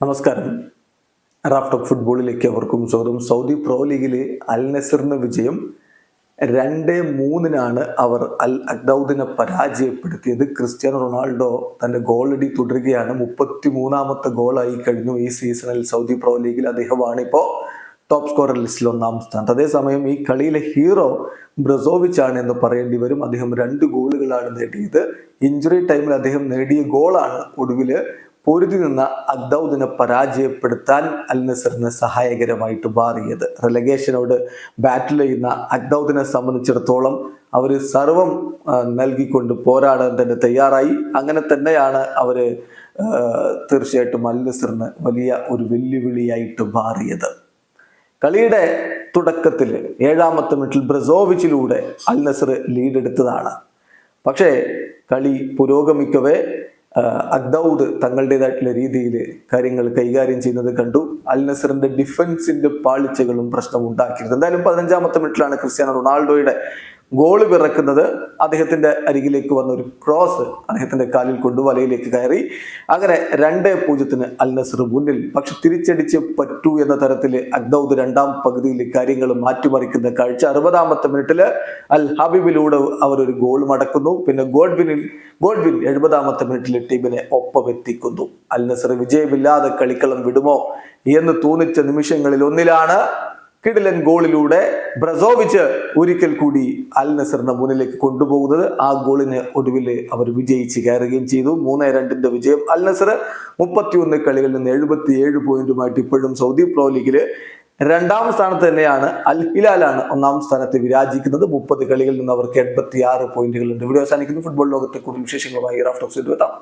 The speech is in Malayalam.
നമസ്കാരം. റാഫ് ടോക്ക് ഫുട്ബോളിലേക്ക് അവർക്കും സ്വാഗതം. സൗദി പ്രോ ലീഗിലെ അൽ നസറിന് വിജയം 2-3 അവർ അൽ അഖ്ദൗദിനെ പരാജയപ്പെടുത്തിയത്. ക്രിസ്ത്യാനോ റൊണാൾഡോ തന്റെ ഗോളടി തുടരുകയാണ്. 33ാമത്തെ ഗോളായി കഴിഞ്ഞു ഈ സീസണിൽ സൗദി പ്രോ ലീഗിൽ. അദ്ദേഹമാണ് ഇപ്പോൾ ടോപ്പ് സ്കോറർ ലിസ്റ്റിൽ 1ാം സ്ഥാനത്ത്. അതേസമയം ഈ കളിയിലെ ഹീറോ ബ്രസോവിച്ച് ആണ് എന്ന് പറയേണ്ടി വരും. അദ്ദേഹം 2 ഗോളുകളാണ് നേടിയത്. ഇഞ്ചുറി ടൈമിൽ അദ്ദേഹം നേടിയ ഗോളാണ് ഒടുവില് പൊരുതി നിന്ന അഖ്ദൗദിനെ പരാജയപ്പെടുത്താൻ അൽ നസറിന് സഹായകരമായിട്ട് മാറിയത്. റെലഗേഷനോട് ബാറ്റിൽ ചെയ്യുന്ന അഖ്ദൗദിനെ സംബന്ധിച്ചിടത്തോളം അവർ സർവം നൽകിക്കൊണ്ട് പോരാടാൻ തന്നെ തയ്യാറായി. അങ്ങനെ തന്നെയാണ് അവര് തീർച്ചയായിട്ടും അൽ നസറിന് വലിയ ഒരു വെല്ലുവിളിയായിട്ട് മാറിയത്. കളിയുടെ തുടക്കത്തിൽ 7ാമത്തെ മിനിറ്റിൽ ബ്രസോവിച്ചിലൂടെ അൽ നസർ ലീഡ് എടുത്തതാണ്. പക്ഷേ കളി പുരോഗമിക്കവേ അഖ്ദൗദ് തങ്ങളുടേതായിട്ടുള്ള രീതിയിൽ കാര്യങ്ങൾ കൈകാര്യം ചെയ്യുന്നത് കണ്ടു. അൽ നസറിന്റെ ഡിഫൻസിന്റെ പാളിച്ചകളും പ്രശ്നം ഉണ്ടാക്കിയത്. എന്തായാലും 15ാമത്തെ മിനിറ്റിലാണ് ക്രിസ്ത്യാനോ റൊണാൾഡോയുടെ ഗോള് പിറക്കുന്നത്. അദ്ദേഹത്തിന്റെ അരികിലേക്ക് വന്ന ഒരു ക്രോസ് അദ്ദേഹത്തിന്റെ കാലിൽ കൊണ്ട് വലയിലേക്ക് കയറി. അങ്ങനെ 2-0 അൽ നസർ മുന്നിൽ. പക്ഷെ തിരിച്ചടിച്ച് പറ്റൂ എന്ന തരത്തിൽ അഖ്ദൗദ് 2ാം പകുതിയിൽ കാര്യങ്ങൾ മാറ്റിമറിക്കുന്ന കാഴ്ച. 60ാമത്തെ മിനിറ്റില് അൽ ഹബീബിലൂടെ അവർ ഒരു ഗോൾ മടക്കുന്നു. പിന്നെ ഗോഡ്വിൻ 70ാമത്തെ മിനിറ്റിൽ ടീമിനെ ഒപ്പമെത്തിക്കുന്നു. അൽ നസർ വിജയമില്ലാതെ കളിക്കളം വിടുമോ എന്ന് തോന്നിച്ച നിമിഷങ്ങളിൽ ഒന്നിലാണ് കിടിലൻ ഗോളിലൂടെ ബ്രസോവിച്ച് ഒരിക്കൽ കൂടി അൽ നസറിന്റെ മുന്നിലേക്ക് കൊണ്ടുപോകുന്നത്. ആ ഗോളിന് ഒടുവിൽ അവർ വിജയിച്ച് കയറുകയും ചെയ്തു. 3-2 വിജയം. അൽ നസർ 31 കളികളിൽ നിന്ന് 77 പോയിന്റുമായിട്ട് ഇപ്പോഴും സൗദി പ്രോ ലീഗില് 2ാം സ്ഥാനത്ത് തന്നെയാണ്. അൽ ഹിലാലാണ് 1ാം സ്ഥാനത്ത് വിരാജിക്കുന്നത്. 30 കളികളിൽ നിന്ന് അവർക്ക് 86 പോയിന്റുകളുണ്ട്. വീഡിയോ അവസാനിക്കുന്നു. ഫുട്ബോൾ ലോകത്തെ കൂടുതൽ വിശേഷങ്ങളുമായി റാഫ് ടോക്സ് എത്താം.